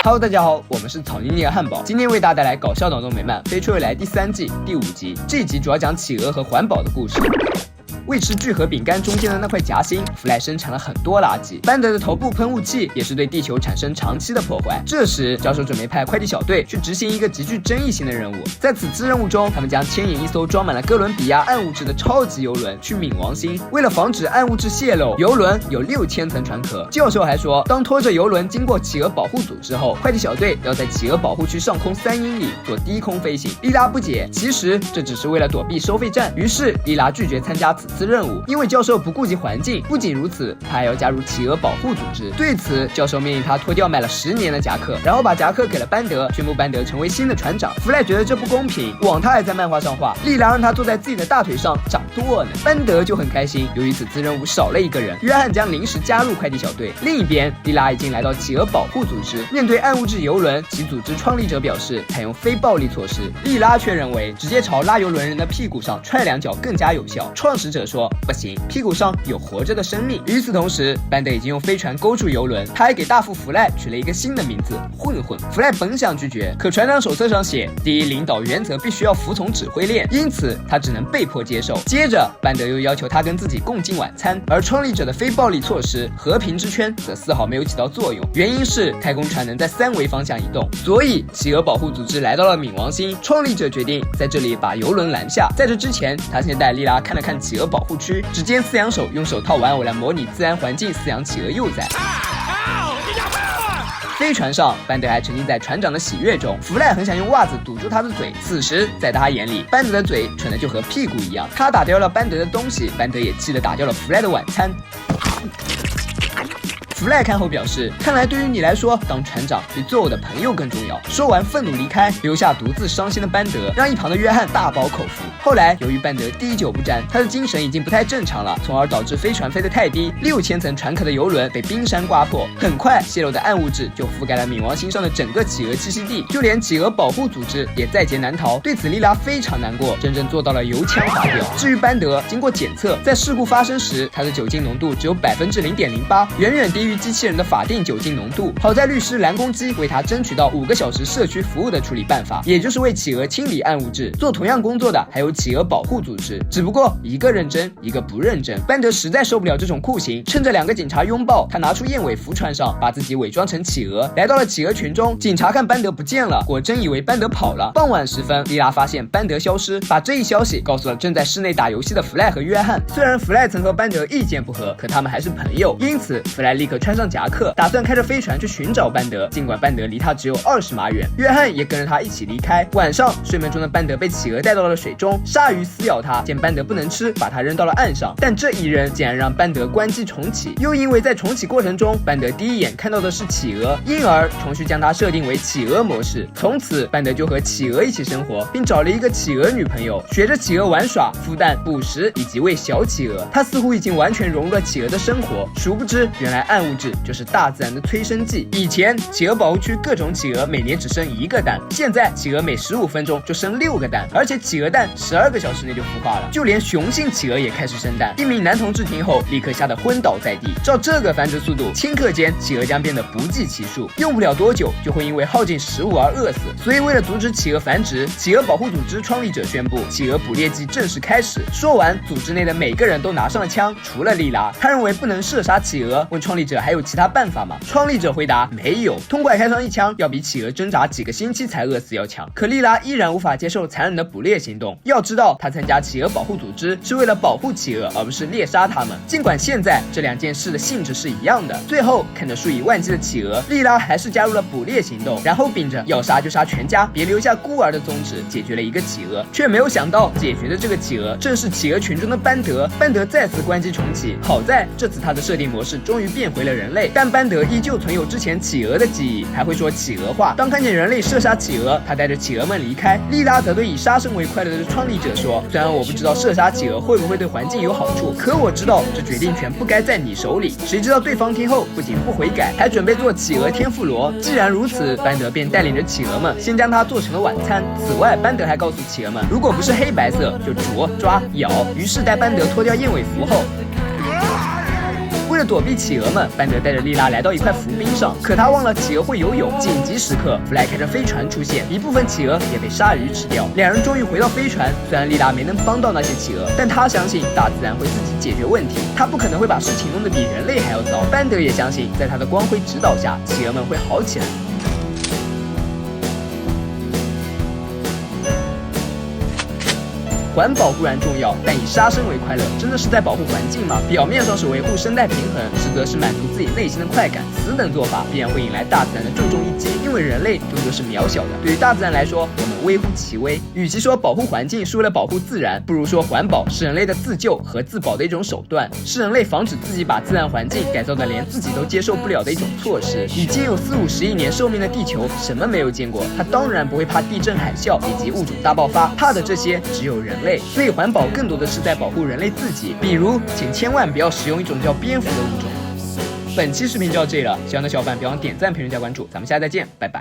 Hello， 大家好，我们是草泥尼尔汉堡，今天为大家带来搞笑脑洞美漫《飞出未来》第3季第5集。这一集主要讲企鹅和环保的故事。为吃聚合饼干中间的那块夹心，弗莱生产了很多垃圾。班德的头部喷雾器也是对地球产生长期的破坏。这时，教授准备派快递小队去执行一个极具争议性的任务。在此次任务中，他们将牵引一艘装满了哥伦比亚暗物质的超级游轮去冥王星。为了防止暗物质泄漏，游轮有6000层船壳。教授还说，当拖着游轮经过企鹅保护组之后，快递小队要在企鹅保护区上空3英里做低空飞行。莉拉不解，其实这只是为了躲避收费站。于是，莉拉拒绝参加此次任务，因为教授不顾及环境。不仅如此，他还要加入企鹅保护组织。对此，教授命令他脱掉买了10年的夹克，然后把夹克给了班德，宣布班德成为新的船长。弗莱觉得这不公平，往他还在漫画上画，莉拉让他坐在自己的大腿上掌舵呢。班德就很开心，由于此次任务少了一个人，约翰将临时加入快递小队。另一边，莉拉已经来到企鹅保护组织，面对暗物质游轮，其组织创立者表示采用非暴力措施，莉拉却认为直接朝拉游轮人的屁股上踹2脚更加有效。创始者说不行，屁股上有活着的生命。与此同时，班德已经用飞船勾住游轮，他还给大副弗莱取了一个新的名字——混混。弗莱本想拒绝，可船长手册上写，第一领导原则必须要服从指挥链，因此他只能被迫接受。接着，班德又要求他跟自己共进晚餐，而创立者的非暴力措施和平之圈则丝毫没有起到作用。原因是太空船能在3维方向移动，所以企鹅保护组织来到了冥王星。创立者决定在这里把游轮拦下。在这之前，他先带莉拉看了看企鹅保护区，只见饲养手用手套玩偶来模拟自然环境饲养企鹅幼崽。飞船上，班德还沉浸在船长的喜悦中。弗莱很想用袜子堵住他的嘴，此时在他眼里，班德的嘴蠢的就和屁股一样。他打掉了班德的东西，班德也气得打掉了弗莱的晚餐。弗莱看后表示，看来对于你来说，当船长比做我的朋友更重要。说完愤怒离开，留下独自伤心的班德，让一旁的约翰大饱口福。后来由于班德滴酒不沾，他的精神已经不太正常了，从而导致飞船飞得太低，6000层船壳的游轮被冰山刮破。很快泄漏的暗物质就覆盖了冥王星上的整个企鹅栖息地，就连企鹅保护组织也在劫难逃。对此莉拉非常难过，真正做到了油腔滑调。至于班德，经过检测，在事故发生时，他的酒精浓度只有0.08%，远远低于机器人的法定酒精浓度。好在律师蓝公鸡为他争取到5个小时社区服务的处理办法，也就是为企鹅清理暗物质。做同样工作的还有企鹅保护组织，只不过一个认真，一个不认真。班德实在受不了这种酷刑，趁着2个警察拥抱，他拿出燕尾服穿上，把自己伪装成企鹅，来到了企鹅群中。警察看班德不见了，果真以为班德跑了。傍晚时分，莉拉发现班德消失，把这一消息告诉了正在室内打游戏的弗莱和约翰。虽然弗莱曾和班德意见不合，可他们还是朋友，因此弗莱立刻穿上夹克，打算开着飞船去寻找班德。尽管班德离他只有20码远，约翰也跟着他一起离开。晚上，睡梦中的班德被企鹅带到了水中，鲨鱼撕咬他，见班德不能吃，把他扔到了岸上。但这一扔竟然让班德关机重启，又因为在重启过程中，班德第一眼看到的是企鹅，因而程序将它设定为企鹅模式。从此，班德就和企鹅一起生活，并找了一个企鹅女朋友，学着企鹅玩耍、孵蛋、捕食以及喂小企鹅。他似乎已经完全融入了企鹅的生活，殊不知原来暗物质就是大自然的催生剂。以前企鹅保护区各种企鹅每年只生1个蛋，现在企鹅每15分钟就生6个蛋，而且企鹅蛋12个小时内就孵化了。就连雄性企鹅也开始生蛋。一名男同志听后立刻吓得昏倒在地。照这个繁殖速度，顷刻间企鹅将变得不计其数，用不了多久就会因为耗尽食物而饿死。所以为了阻止企鹅繁殖，企鹅保护组织创立者宣布企鹅捕猎季正式开始。说完，组织内的每个人都拿上了枪，除了莉拉。他认为不能射杀企鹅，问创立者还有其他办法吗？创立者回答没有，痛快开上一枪，要比企鹅挣扎几个星期才饿死要强。可莉拉依然无法接受残忍的捕猎行动。要知道，他参加企鹅保护组织是为了保护企鹅，而不是猎杀它们。尽管现在这2件事的性质是一样的，最后看着数以万计的企鹅，莉拉还是加入了捕猎行动，然后秉着要杀就杀全家，别留下孤儿的宗旨，解决了一个企鹅。却没有想到，解决的这个企鹅正是企鹅群中的班德。班德再次关机重启，好在这次他的设定模式终于变回了人类，但班德依旧存有之前企鹅的记忆，还会说企鹅话。当看见人类射杀企鹅，他带着企鹅们离开。莉拉则对以杀生为快乐的创立者说，虽然我不知道射杀企鹅会不会对环境有好处，可我知道这决定权不该在你手里。谁知道对方听后不仅不悔改，还准备做企鹅天妇罗。既然如此，班德便带领着企鹅们先将它做成了晚餐。此外，班德还告诉企鹅们，如果不是黑白色，就啄、抓、咬。于是待班德脱掉燕尾服后，为了了躲避企鹅们，班德带着莉拉来到一块浮冰上，可他忘了企鹅会游泳。紧急时刻，弗莱开着飞船出现，一部分企鹅也被鲨鱼吃掉。两人终于回到飞船，虽然莉拉没能帮到那些企鹅，但他相信大自然会自己解决问题，他不可能会把事情弄得比人类还要糟。班德也相信，在他的光辉指导下，企鹅们会好起来。环保固然重要，但以杀生为快乐，真的是在保护环境吗？表面上是维护生态平衡，实则是满足自己内心的快感。此等做法必然会引来大自然的重重一击，因为人类终究是渺小的。对于大自然来说，我们微乎其微。与其说保护环境是为了保护自然，不如说环保是人类的自救和自保的一种手段，是人类防止自己把自然环境改造的连自己都接受不了的一种措施。已经有40-50亿年寿命的地球，什么没有见过？它当然不会怕地震、海啸以及物种大爆发，怕的这些只有人类。所以环保更多的是在保护人类自己。比如，请千万不要使用一种叫蝙蝠的物种。本期视频就到这里了，喜欢的小伙伴别忘点赞、评论、加关注，咱们下期再见，拜拜。